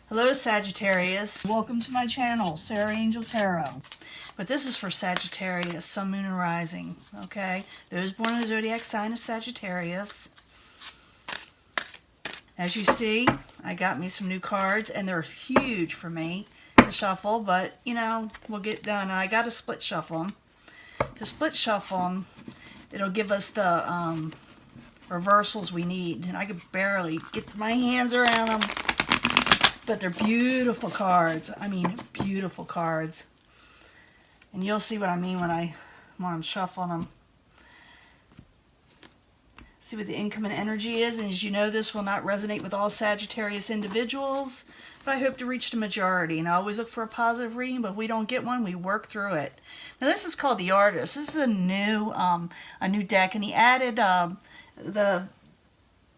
Hello Sagittarius, welcome to my channel, Sarah Angel Tarot. But this is for Sagittarius, Sun, Moon, and Rising, okay? Those born in the zodiac sign of Sagittarius. As you see, I got me some new cards, and they're huge for me to shuffle, but, you know, we'll get done. I got to split shuffle them. To split shuffle them, it'll give us the reversals we need, and I could barely get my hands around them. But they're beautiful cards. I mean, beautiful cards. And you'll see what I mean when I'm shuffling them. See what the incoming energy is. And as you know, this will not resonate with all Sagittarius individuals. But I hope to reach the majority. And I always look for a positive reading. But if we don't get one, we work through it. Now, this is called The Artist. This is a new deck. And he added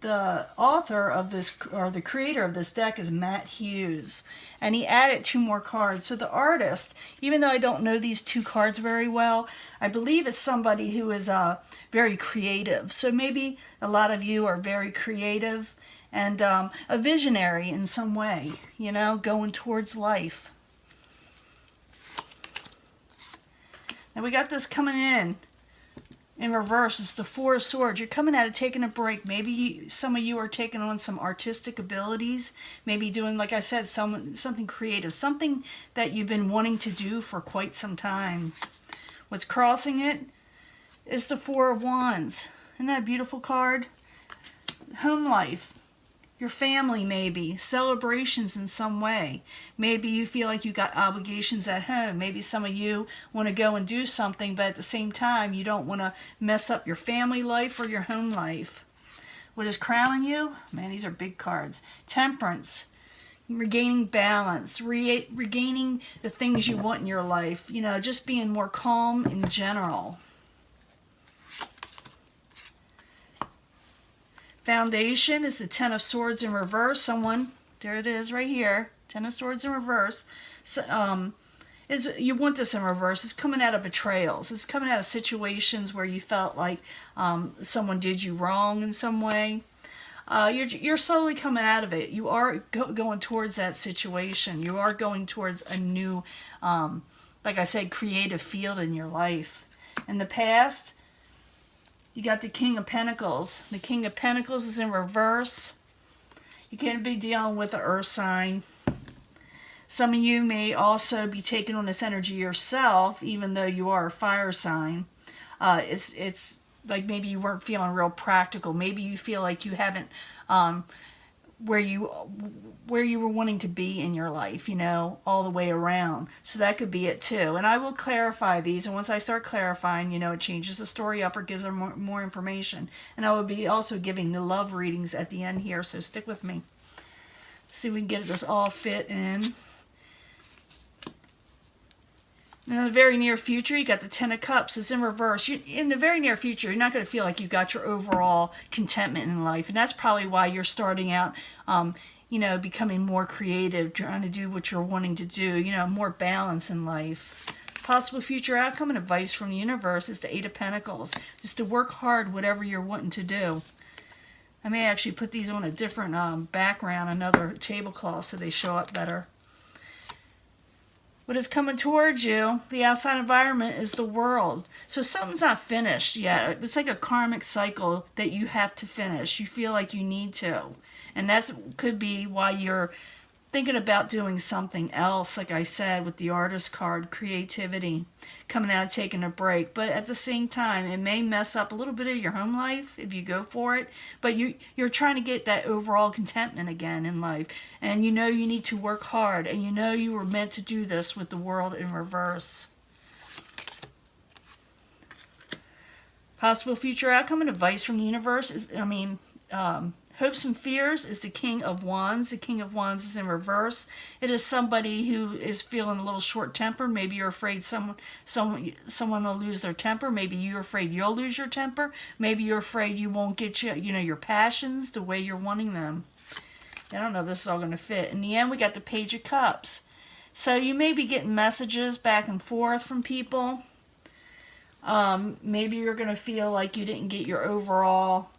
the author of this, or the creator of this deck, is Matt Hughes, and he added 2 more cards. So the Artist, even though I don't know these 2 cards very well, I believe it's somebody who is very creative. So maybe a lot of you are very creative and a visionary in some way, you know, going towards life. Now we got this coming in reverse. Is the 4 of Swords. You're coming out of taking a break. Maybe some of you are taking on some artistic abilities. Maybe doing, like I said, something creative. Something that you've been wanting to do for quite some time. What's crossing it is the 4 of Wands. Isn't that a beautiful card? Home life. Your family, maybe. Celebrations in some way. Maybe you feel like you got obligations at home. Maybe some of you want to go and do something, but at the same time, you don't want to mess up your family life or your home life. What is crowning you? Man, these are big cards. Temperance. Regaining balance. Regaining the things you want in your life. You know, just being more calm in general. Foundation is the 10 of Swords in reverse. Someone, there it is right here, 10 of Swords in reverse. So, you want this in reverse. It's coming out of betrayals. It's coming out of situations where you felt like someone did you wrong in some way. You're slowly coming out of it. You are going towards that situation. You are going towards a new, like I said, creative field in your life. In the past, you got the King of Pentacles. The King of Pentacles is in reverse. You can't be dealing with an earth sign. Some of you may also be taking on this energy yourself, even though you are a fire sign. It's like maybe you weren't feeling real practical. Maybe you feel like you haven't where you were wanting to be in your life, you know, all the way around. So that could be it too. And I will clarify these, and once I start clarifying, you know, it changes the story up or gives them more information. And I will be also giving the love readings at the end here, so stick with me. See if we can get this all fit in. In the very near future, you got the 10 of Cups. It's in reverse. In the very near future, you're not going to feel like you got your overall contentment in life. And that's probably why you're starting out, you know, becoming more creative, trying to do what you're wanting to do, you know, more balance in life. Possible future outcome and advice from the universe is the 8 of Pentacles. Just to work hard, whatever you're wanting to do. I may actually put these on a different background, another tablecloth, so they show up better. What is coming towards you, the outside environment, is the World. So something's not finished yet. It's like a karmic cycle that you have to finish. You feel like you need to. And that could be why you're thinking about doing something else, like I said, with the Artist card, creativity, coming out and taking a break. But at the same time, it may mess up a little bit of your home life if you go for it. But you're trying to get that overall contentment again in life. And you know you need to work hard. And you know you were meant to do this with the World in reverse. Possible future outcome and advice from the universe is, Hopes and Fears is the King of Wands. The King of Wands is in reverse. It is somebody who is feeling a little short-tempered. Maybe you're afraid someone will lose their temper. Maybe you're afraid you'll lose your temper. Maybe you're afraid you won't get your passions the way you're wanting them. I don't know if this is all going to fit. In the end, we got the Page of Cups. So you may be getting messages back and forth from people. Maybe you're going to feel like you didn't get your overall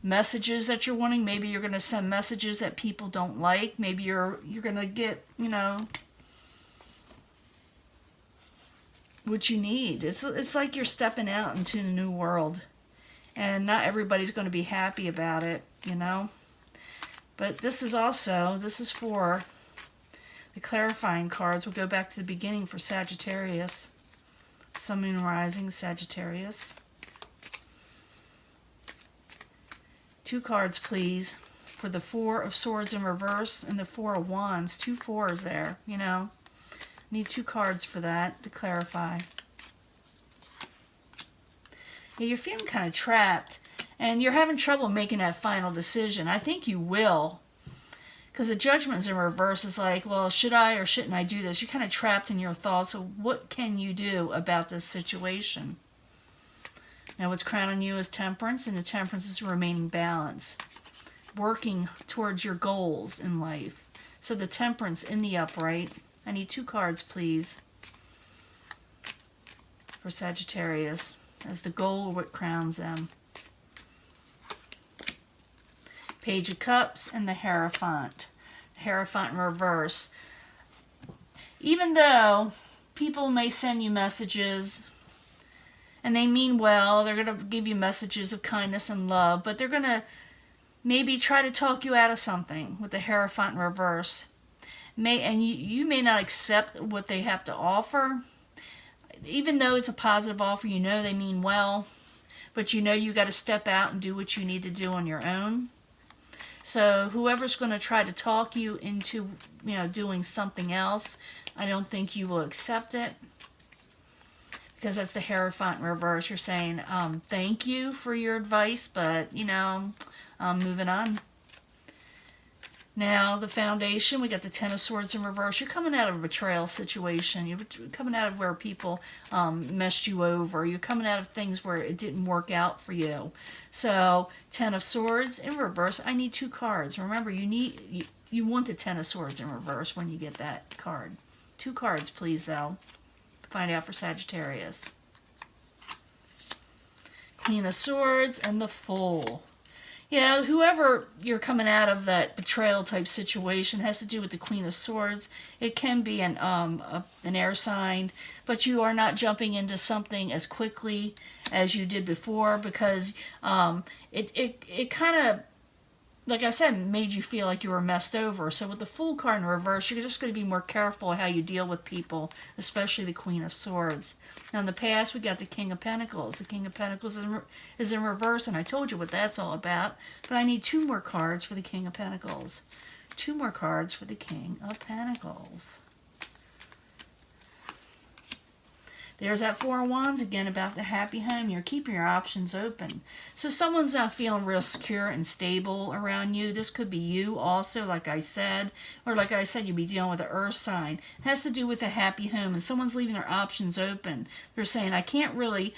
messages that you're wanting. Maybe you're going to send messages that people don't like. Maybe you're going to get, you know, what you need. It's like you're stepping out into a new world. And not everybody's going to be happy about it, you know. But this is for the clarifying cards. We'll go back to the beginning for Sagittarius. Sun, Moon, Rising, Sagittarius. 2 cards, please, for the 4 of Swords in reverse and the 4 of Wands. 2 4s there, you know. Need 2 cards for that to clarify. Yeah, you're feeling kind of trapped, and you're having trouble making that final decision. I think you will, because the Judgment's in reverse is like, well, should I or shouldn't I do this? You're kind of trapped in your thoughts. So what can you do about this situation? Now, what's crowning you is Temperance, and the Temperance is remaining balance, working towards your goals in life. So the Temperance in the upright. I need 2 cards, please, for Sagittarius, as the goal what crowns them. Page of Cups and the Hierophant. The Hierophant in reverse. Even though people may send you messages, and they mean well, they're going to give you messages of kindness and love, but they're going to maybe try to talk you out of something with the Hierophant in reverse. You may not accept what they have to offer. Even though it's a positive offer, you know they mean well, but you know you got to step out and do what you need to do on your own. So whoever's going to try to talk you into, you know, doing something else, I don't think you will accept it. Because that's the Hierophant in reverse. You're saying, thank you for your advice, but, you know, moving on. Now, the Foundation, we got the Ten of Swords in reverse. You're coming out of a betrayal situation. You're coming out of where people messed you over. You're coming out of things where it didn't work out for you. So, Ten of Swords in reverse. I need 2 cards. Remember, you want the Ten of Swords in reverse when you get that card. 2 cards, please, though. Find out for Sagittarius. Queen of Swords and the Fool. Yeah, whoever you're coming out of that betrayal type situation has to do with the Queen of Swords. It can be an air sign, but you are not jumping into something as quickly as you did before, because it kind of, like I said, made you feel like you were messed over. So with the Fool card in reverse, you're just going to be more careful how you deal with people, especially the Queen of Swords. Now in the past, we got the King of Pentacles. The King of Pentacles is in reverse, and I told you what that's all about. But I need 2 more cards for the King of Pentacles. 2 more cards for the King of Pentacles. There's that 4 of Wands again about the happy home. You're keeping your options open. So someone's not feeling real secure and stable around you. This could be you also, like I said. Or like I said, you'd be dealing with an earth sign. It has to do with a happy home. And someone's leaving their options open. They're saying, I can't really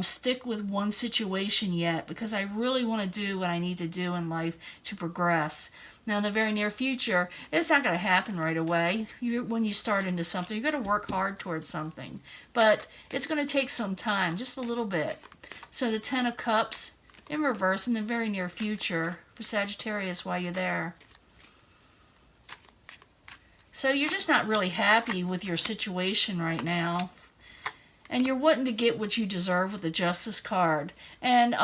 stick with one situation yet, because I really want to do what I need to do in life to progress. Now, in the very near future, it's not going to happen right away. When you start into something, you're going to work hard towards something. But it's going to take some time, just a little bit. So the 10 of Cups in reverse in the very near future for Sagittarius while you're there. So you're just not really happy with your situation right now. And you're wanting to get what you deserve with the Justice card. And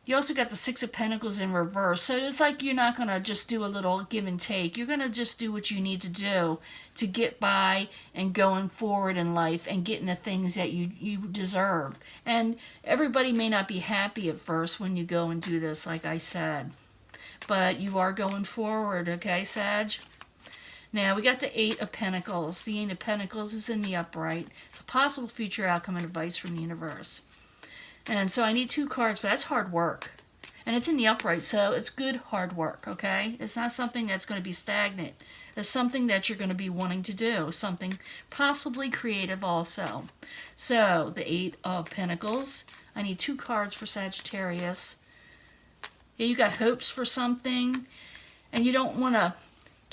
you also got the 6 of Pentacles in reverse. So it's like you're not going to just do a little give and take. You're going to just do what you need to do to get by and going forward in life and getting the things that you deserve. And everybody may not be happy at first when you go and do this, like I said. But you are going forward, okay, Sag? Now, we got the 8 of Pentacles. The 8 of Pentacles is in the upright. It's a possible future outcome and advice from the universe. And so I need 2 cards, but that's hard work. And it's in the upright, so it's good hard work, okay? It's not something that's going to be stagnant. It's something that you're going to be wanting to do. Something possibly creative also. So, the 8 of Pentacles. I need 2 cards for Sagittarius. Yeah, you got hopes for something, and you don't want to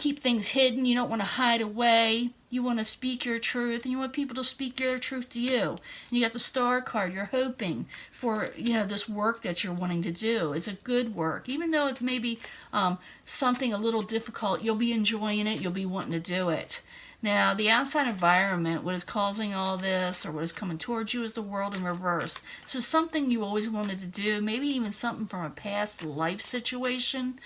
keep things hidden. You don't want to hide away. You want to speak your truth, and you want people to speak their truth to you. And you got the Star card. You're hoping for, this work that you're wanting to do. It's a good work. Even though it's maybe something a little difficult, you'll be enjoying it. You'll be wanting to do it. Now, the outside environment, what is causing all this or what is coming towards you, is the World in reverse. So something you always wanted to do, maybe even something from a past life situation,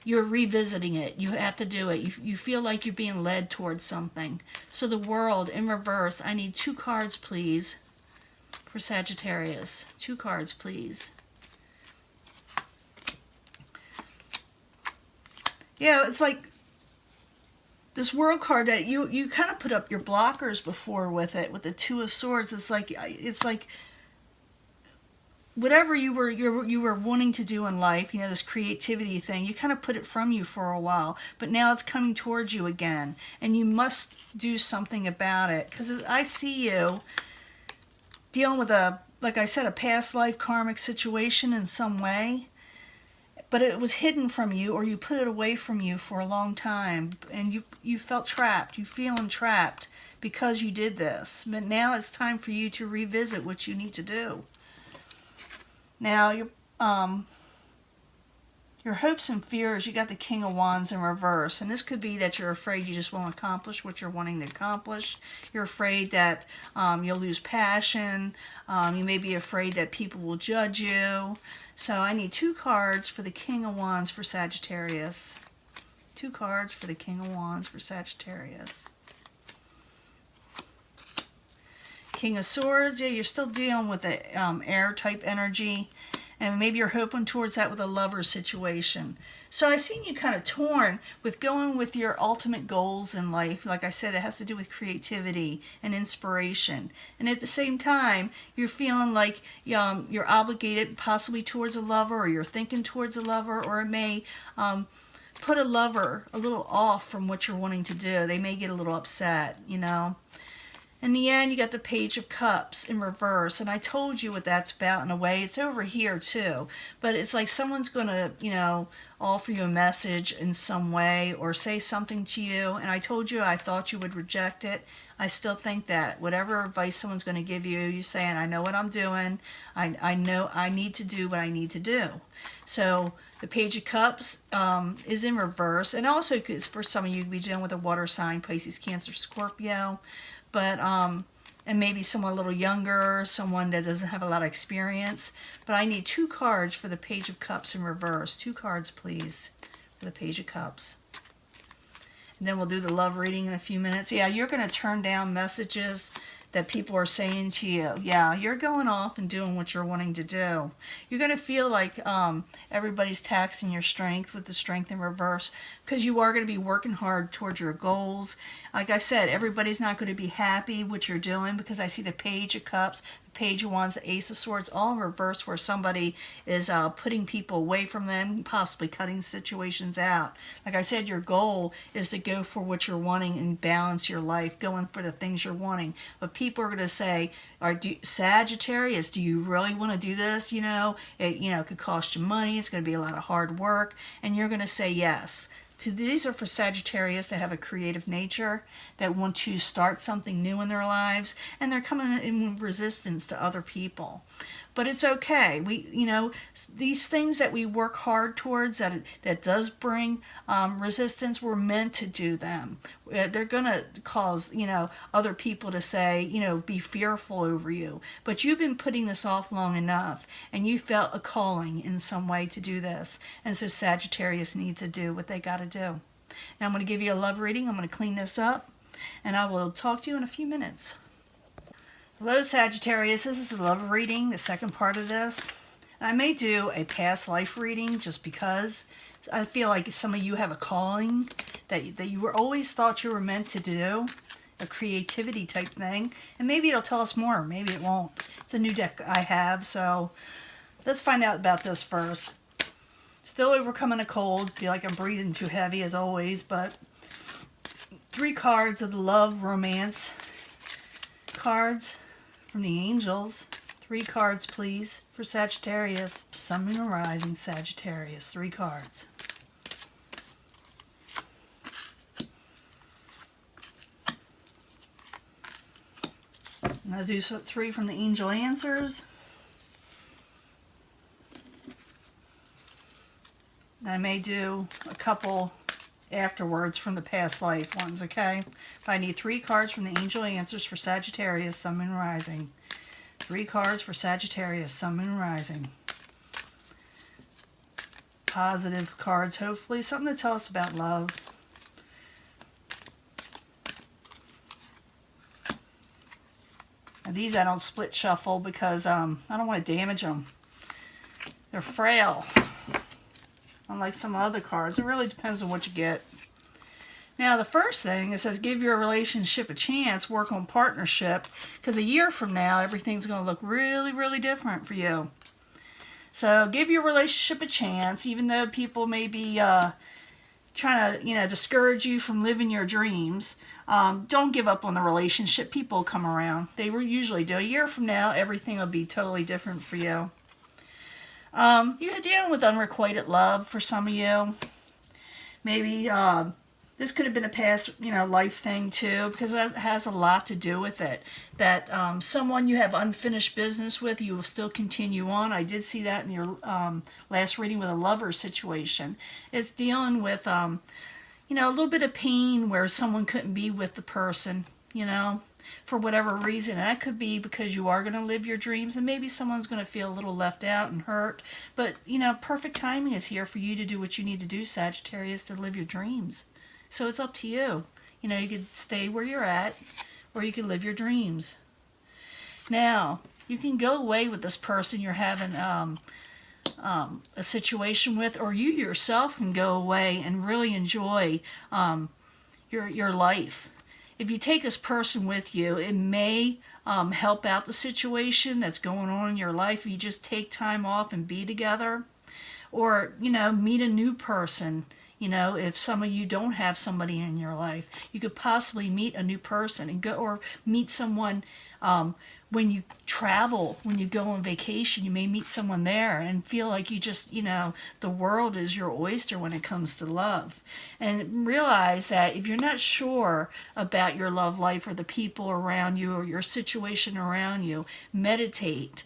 you're revisiting it. You have to do it. You feel like you're being led towards something. So the World in reverse, I need 2 cards, please, for Sagittarius. 2 cards, please. Yeah, it's like this World card that you kind of put up your blockers before with it, with the 2 of Swords. It's like whatever you were wanting to do in life, this creativity thing, you kind of put it from you for a while, but now it's coming towards you again, and you must do something about it, because I see you dealing with like I said, a past life karmic situation in some way, but it was hidden from you, or you put it away from you for a long time, and you felt trapped. You feeling trapped because you did this, but now it's time for you to revisit what you need to do. Now, your hopes and fears, you got the King of Wands in reverse. And this could be that you're afraid you just won't accomplish what you're wanting to accomplish. You're afraid that you'll lose passion. You may be afraid that people will judge you. So I need 2 cards for the King of Wands for Sagittarius. 2 cards for the King of Wands for Sagittarius. King of Swords, yeah, you're still dealing with the air type energy, and maybe you're hoping towards that with a lover situation. So I seen you kind of torn with going with your ultimate goals in life. Like I said, it has to do with creativity and inspiration, and at the same time you're feeling like you're obligated possibly towards a lover, or you're thinking towards a lover, or it may put a lover a little off from what you're wanting to do. They may get a little upset, In the end, you got the Page of Cups in reverse, and I told you what that's about in a way. It's over here too, but it's like someone's going to, offer you a message in some way or say something to you, and I told you I thought you would reject it. I still think that whatever advice someone's going to give you, you're saying, I know what I'm doing. I know I need to do what I need to do. So the Page of Cups is in reverse, and also for some of you, you could be dealing with a water sign, Pisces, Cancer, Scorpio. But, and maybe someone a little younger, someone that doesn't have a lot of experience. But I need 2 cards for the Page of Cups in reverse. 2 cards, please, for the Page of Cups. And then we'll do the love reading in a few minutes. Yeah, you're going to turn down messages that people are saying to you. Yeah, you're going off and doing what you're wanting to do. You're going to feel like everybody's taxing your strength with the Strength in reverse, because you are going to be working hard towards your goals. Like I said, everybody's not going to be happy what you're doing, because I see the Page of Cups, the Page of Wands, the Ace of Swords, all in reverse, where somebody is putting people away from them, possibly cutting situations out. Like I said, your goal is to go for what you're wanting and balance your life, going for the things you're wanting. But people are going to say, Sagittarius, do you really want to do this? It could cost you money. It's going to be a lot of hard work. And you're going to say yes. These are for Sagittarius that have a creative nature, that want to start something new in their lives, and they're coming in resistance to other people. But it's okay. These things that we work hard towards, that does bring resistance, we're meant to do them. They're going to cause, other people to say, be fearful over you. But you've been putting this off long enough, and you felt a calling in some way to do this. And so Sagittarius needs to do what they got to do. Now I'm going to give you a love reading. I'm going to clean this up, and I will talk to you in a few minutes. Hello Sagittarius, this is the love reading, the second part of this. I may do a past life reading just because I feel like some of you have a calling that you were always thought you were meant to do, a creativity type thing, and maybe it'll tell us more, maybe it won't. It's a new deck I have, so let's find out about this first. Still overcoming a cold, feel like I'm breathing too heavy as always, but 3 cards of the love romance cards from the angels. 3 cards, please, for Sagittarius. Sun, Moon, and Rising Sagittarius. 3 cards. And I'll do 3 from the angel answers. I may do a couple afterwards from the past life ones, okay? But I need 3 cards from the angel answers for Sagittarius, Sun, Moon, Rising. 3 cards for Sagittarius, Sun, Moon, Rising. Positive cards, hopefully. Something to tell us about love. And these I don't split shuffle because I don't want to damage them. They're frail. Unlike some other cards. It really depends on what you get. Now, the first thing, it says give your relationship a chance, work on partnership, because a year from now, everything's going to look really, really different for you. So give your relationship a chance, even though people may be trying to, discourage you from living your dreams. Don't give up on the relationship. People will come around. They usually do. A year from now, everything will be totally different for you. You're dealing with unrequited love for some of you. Maybe this could have been a past, life thing too, because that has a lot to do with it. That someone you have unfinished business with, you will still continue on. I did see that in your last reading with a lover situation. It's dealing with, a little bit of pain where someone couldn't be with the person, for whatever reason. And that could be because you are going to live your dreams, and maybe someone's going to feel a little left out and hurt. But, perfect timing is here for you to do what you need to do, Sagittarius, to live your dreams. So it's up to you. You could stay where you're at, or you can live your dreams. Now, you can go away with this person you're having a situation with, or you yourself can go away and really enjoy your life. If you take this person with you, it may help out the situation that's going on in your life. If you just take time off and be together, or meet a new person. If some of you don't have somebody in your life, you could possibly meet a new person and go, or meet someone when you travel, when you go on vacation. You may meet someone there and feel like you just, the world is your oyster when it comes to love. And realize that if you're not sure about your love life or the people around you or your situation around you, meditate.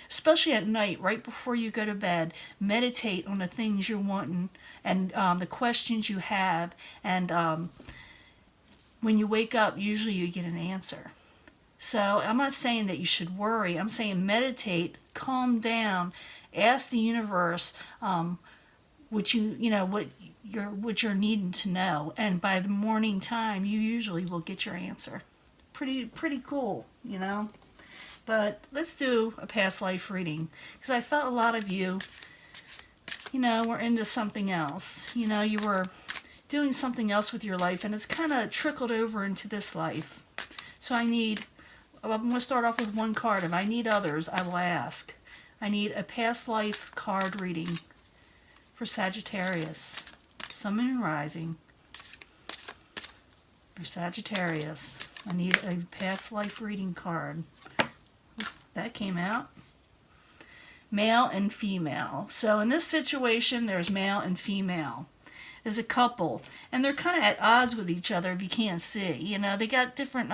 Especially at night, right before you go to bed, meditate on the things you're wanting and the questions you have. And when you wake up, usually you get an answer. So I'm not saying that you should worry. I'm saying meditate, calm down, ask the universe what you're needing to know. And by the morning time, you usually will get your answer. Pretty cool, But let's do a past life reading, because I felt a lot of you, were into something else. You were doing something else with your life, and it's kind of trickled over into this life. So I'm going to start off with one card. If I need others, I will ask. I need a past life card reading for Sagittarius, Sun, Moon, Rising. For Sagittarius, I need a past life reading card. That came out. Male and female. So in this situation, there's male and female. There's a couple, and they're kind of at odds with each other if you can't see. They got different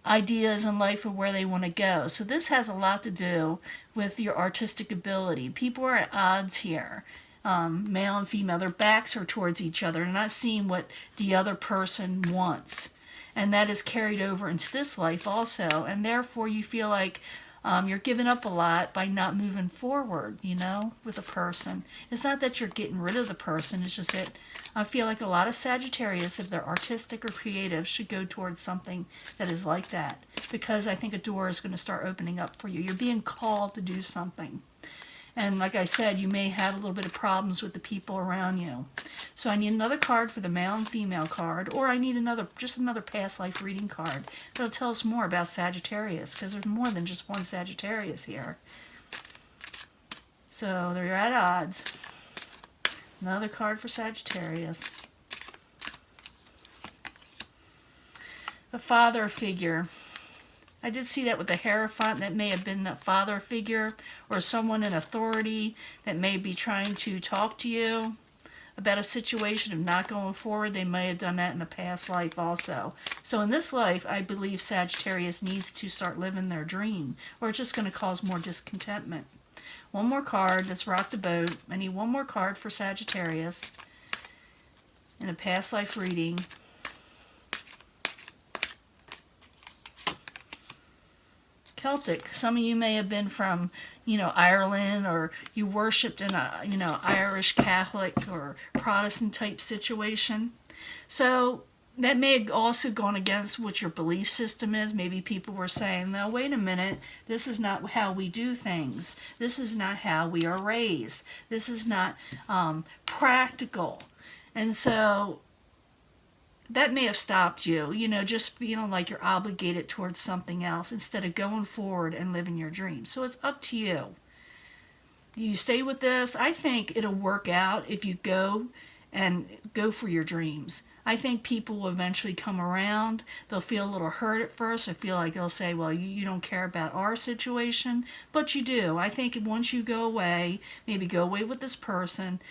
ideas in life of where they want to go. So this has a lot to do with your artistic ability. People are at odds here. Male and female, their backs are towards each other. They're not seeing what the other person wants. And that is carried over into this life also. And therefore you feel like you're giving up a lot by not moving forward, with a person. It's not that you're getting rid of the person. It's just that I feel like a lot of Sagittarius, if they're artistic or creative, should go towards something that is like that. Because I think a door is going to start opening up for you. You're being called to do something. And like I said, you may have a little bit of problems with the people around you. So I need another card for the male and female card, or I need just another past life reading card that'll tell us more about Sagittarius, because there's more than just one Sagittarius here. So they're at odds. Another card for Sagittarius. The father figure. I did see that with the Hierophant. That may have been the father figure or someone in authority that may be trying to talk to you about a situation of not going forward. They may have done that in a past life also. So in this life, I believe Sagittarius needs to start living their dream, or it's just going to cause more discontentment. One more card. Let's rock the boat. I need one more card for Sagittarius in a past life reading. Celtic. Some of you may have been from, Ireland, or you worshipped in a, Irish Catholic or Protestant type situation. So that may have also gone against what your belief system is. Maybe people were saying, no, wait a minute, this is not how we do things. This is not how we are raised. This is not practical. And so that may have stopped you, just feeling like you're obligated towards something else instead of going forward and living your dreams. So it's up to you. You stay with this. I think it'll work out if you go for your dreams. I think people will eventually come around. They'll feel a little hurt at first. I feel like they'll say, well, you don't care about our situation, but you do. I think once you go away, maybe go away with this person,